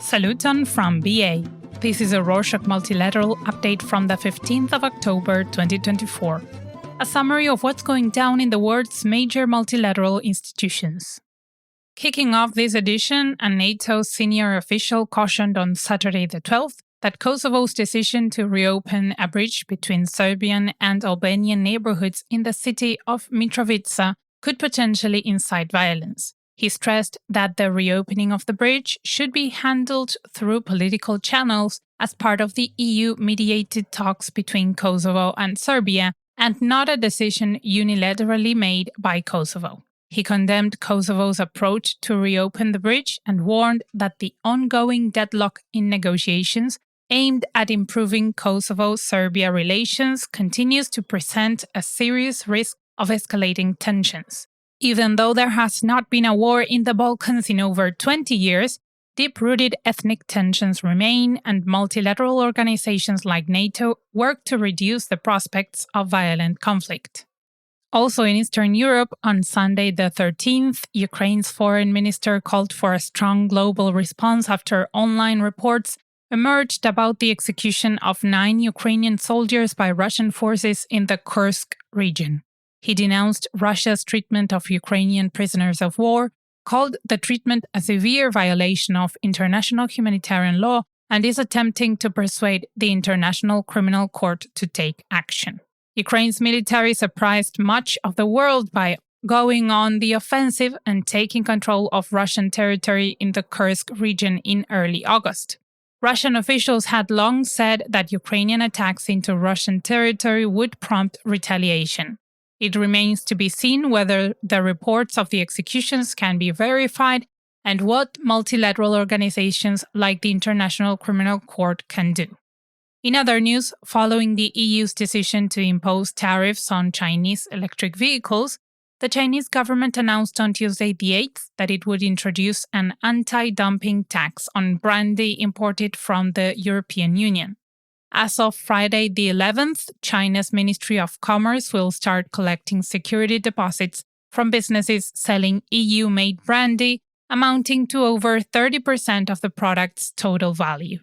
Saluton from BA. This is a Rorschach Multilateral update from the 15th of October 2024. A summary of what's going down in the world's major multilateral institutions. Kicking off this edition, a NATO senior official cautioned on Saturday the 12th that Kosovo's decision to reopen a bridge between Serbian and Albanian neighborhoods in the city of Mitrovica could potentially incite violence. He stressed that the reopening of the bridge should be handled through political channels as part of the EU-mediated talks between Kosovo and Serbia, and not a decision unilaterally made by Kosovo. He condemned Kosovo's approach to reopen the bridge and warned that the ongoing deadlock in negotiations aimed at improving Kosovo-Serbia relations continues to present a serious risk of escalating tensions. Even though there has not been a war in the Balkans in over 20 years, deep-rooted ethnic tensions remain, and multilateral organizations like NATO work to reduce the prospects of violent conflict. Also in Eastern Europe, on Sunday the 13th, Ukraine's foreign minister called for a strong global response after online reports emerged about the execution of 9 Ukrainian soldiers by Russian forces in the Kursk region. He denounced Russia's treatment of Ukrainian prisoners of war, called the treatment a severe violation of international humanitarian law, and is attempting to persuade the International Criminal Court to take action. Ukraine's military surprised much of the world by going on the offensive and taking control of Russian territory in the Kursk region in early August. Russian officials had long said that Ukrainian attacks into Russian territory would prompt retaliation. It remains to be seen whether the reports of the executions can be verified and what multilateral organizations like the International Criminal Court can do. In other news, following the EU's decision to impose tariffs on Chinese electric vehicles, the Chinese government announced on Tuesday the 8th that it would introduce an anti-dumping tax on brandy imported from the European Union. As of Friday the 11th, China's Ministry of Commerce will start collecting security deposits from businesses selling EU-made brandy, amounting to over 30% of the product's total value.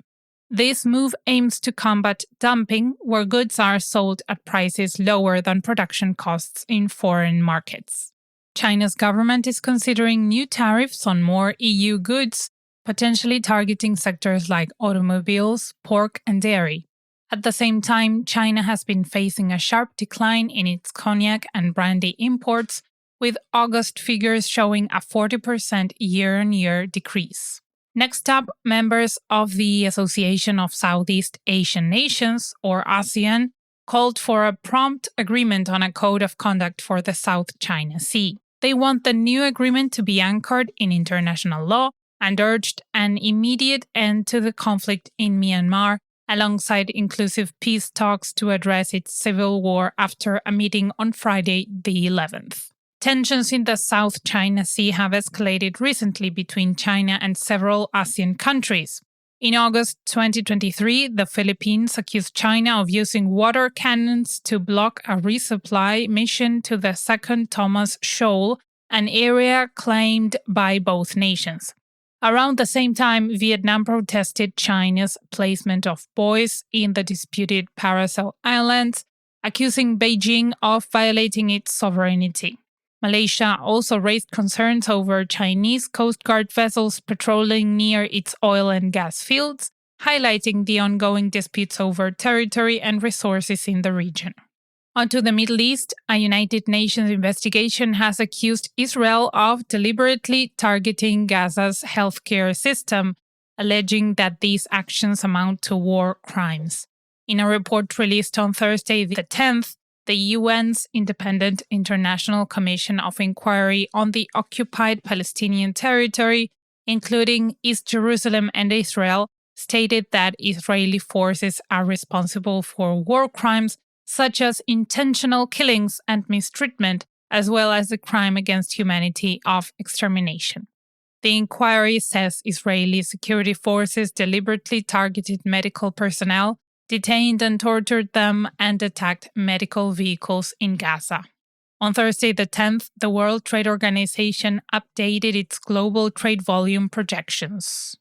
This move aims to combat dumping, where goods are sold at prices lower than production costs in foreign markets. China's government is considering new tariffs on more EU goods, potentially targeting sectors like automobiles, pork, and dairy. At the same time, China has been facing a sharp decline in its cognac and brandy imports, with August figures showing a 40% year-on-year decrease. Next up, members of the Association of Southeast Asian Nations, or ASEAN, called for a prompt agreement on a code of conduct for the South China Sea. They want the new agreement to be anchored in international law and urged an immediate end to the conflict in Myanmar, alongside inclusive peace talks to address its civil war after a meeting on Friday the 11th. Tensions in the South China Sea have escalated recently between China and several ASEAN countries. In August 2023, the Philippines accused China of using water cannons to block a resupply mission to the Second Thomas Shoal, an area claimed by both nations. Around the same time, Vietnam protested China's placement of buoys in the disputed Paracel Islands, accusing Beijing of violating its sovereignty. Malaysia also raised concerns over Chinese Coast Guard vessels patrolling near its oil and gas fields, highlighting the ongoing disputes over territory and resources in the region. Onto the Middle East, a United Nations investigation has accused Israel of deliberately targeting Gaza's healthcare system, alleging that these actions amount to war crimes. In a report released on Thursday the 10th, the UN's Independent International Commission of Inquiry on the Occupied Palestinian Territory, including East Jerusalem and Israel, stated that Israeli forces are responsible for war crimes such as intentional killings and mistreatment, as well as the crime against humanity of extermination. The inquiry says Israeli security forces deliberately targeted medical personnel, detained and tortured them, and attacked medical vehicles in Gaza. On Thursday the 10th, the World Trade Organization updated its global trade volume projections.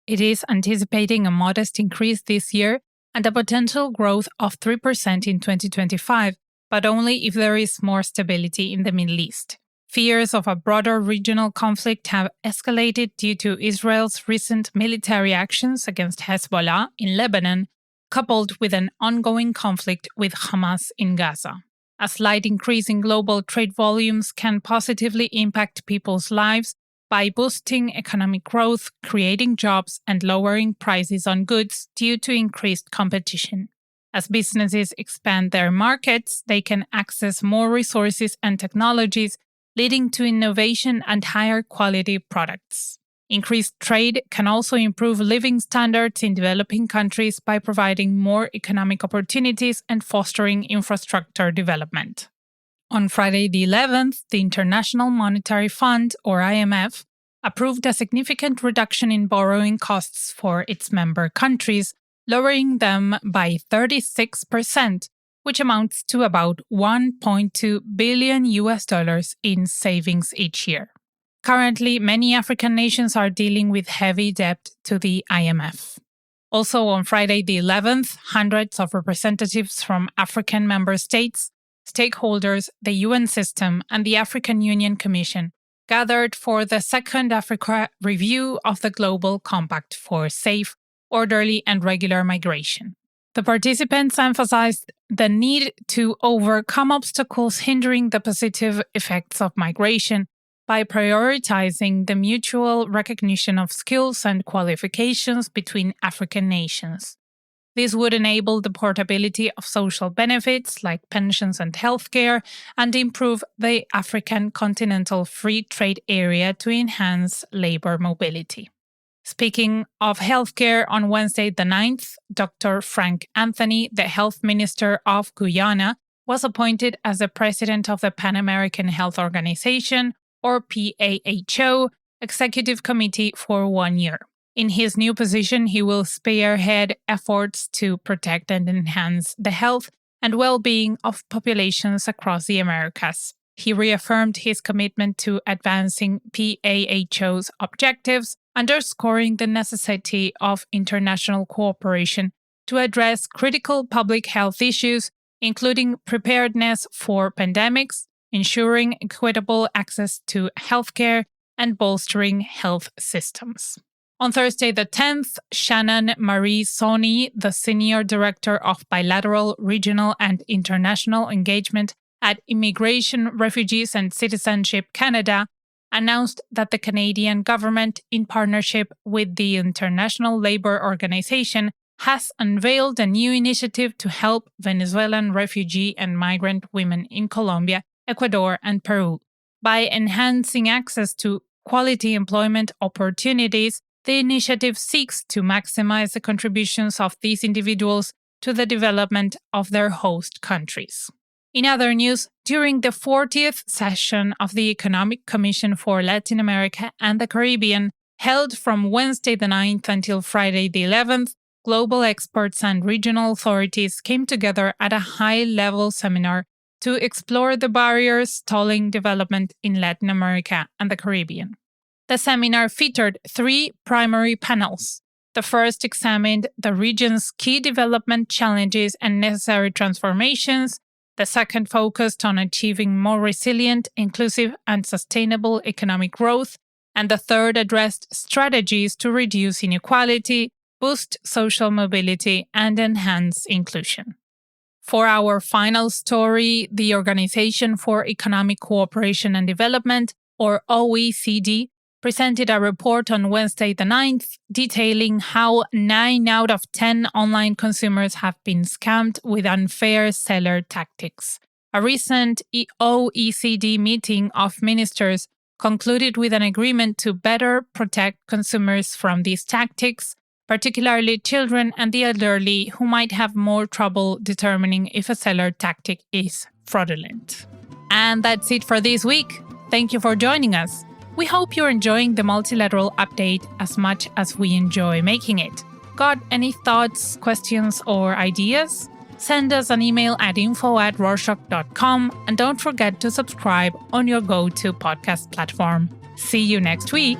It is anticipating a modest increase this year and a potential growth of 3% in 2025, but only if there is more stability in the Middle East. Fears of a broader regional conflict have escalated due to Israel's recent military actions against Hezbollah in Lebanon, coupled with an ongoing conflict with Hamas in Gaza. A slight increase in global trade volumes can positively impact people's lives by boosting economic growth, creating jobs, and lowering prices on goods due to increased competition. As businesses expand their markets, they can access more resources and technologies, leading to innovation and higher quality products. Increased trade can also improve living standards in developing countries by providing more economic opportunities and fostering infrastructure development. On Friday the 11th, the International Monetary Fund, or IMF, approved a significant reduction in borrowing costs for its member countries, lowering them by 36%, which amounts to about $1.2 billion in savings each year. Currently, many African nations are dealing with heavy debt to the IMF. Also on Friday the 11th, hundreds of representatives from African member states, stakeholders, the UN system, and the African Union Commission gathered for the second Africa review of the Global Compact for Safe, Orderly, and Regular Migration. The participants emphasized the need to overcome obstacles hindering the positive effects of migration by prioritizing the mutual recognition of skills and qualifications between African nations. This would enable the portability of social benefits like pensions and healthcare and improve the African Continental Free Trade Area to enhance labor mobility. Speaking of healthcare, on Wednesday the 9th, Dr. Frank Anthony, the Health Minister of Guyana, was appointed as the President of the Pan American Health Organization, or PAHO, Executive Committee for 1 year. In his new position, he will spearhead efforts to protect and enhance the health and well-being of populations across the Americas. He reaffirmed his commitment to advancing PAHO's objectives, underscoring the necessity of international cooperation to address critical public health issues, including preparedness for pandemics, ensuring equitable access to healthcare, and bolstering health systems. On Thursday the 10th, Shannon Marie Soni, the Senior Director of Bilateral, Regional, and International Engagement at Immigration, Refugees, and Citizenship Canada, announced that the Canadian government, in partnership with the International Labour Organization, has unveiled a new initiative to help Venezuelan refugee and migrant women in Colombia, Ecuador, and Peru. By enhancing access to quality employment opportunities, the initiative seeks to maximize the contributions of these individuals to the development of their host countries. In other news, during the 40th session of the Economic Commission for Latin America and the Caribbean, held from Wednesday the 9th until Friday the 11th, global experts and regional authorities came together at a high-level seminar to explore the barriers stalling development in Latin America and the Caribbean. The seminar featured 3 primary panels. The first examined the region's key development challenges and necessary transformations. The second focused on achieving more resilient, inclusive, and sustainable economic growth. And the third addressed strategies to reduce inequality, boost social mobility, and enhance inclusion. For our final story, the Organization for Economic Cooperation and Development, or OECD, presented a report on Wednesday the 9th detailing how 9 out of 10 online consumers have been scammed with unfair seller tactics. A recent OECD meeting of ministers concluded with an agreement to better protect consumers from these tactics, particularly children and the elderly who might have more trouble determining if a seller tactic is fraudulent. And that's it for this week. Thank you for joining us. We hope you're enjoying the Multilateral update as much as we enjoy making it. Got any thoughts, questions, or ideas? Send us an email at info@rorschach.com and don't forget to subscribe on your go-to podcast platform. See you next week!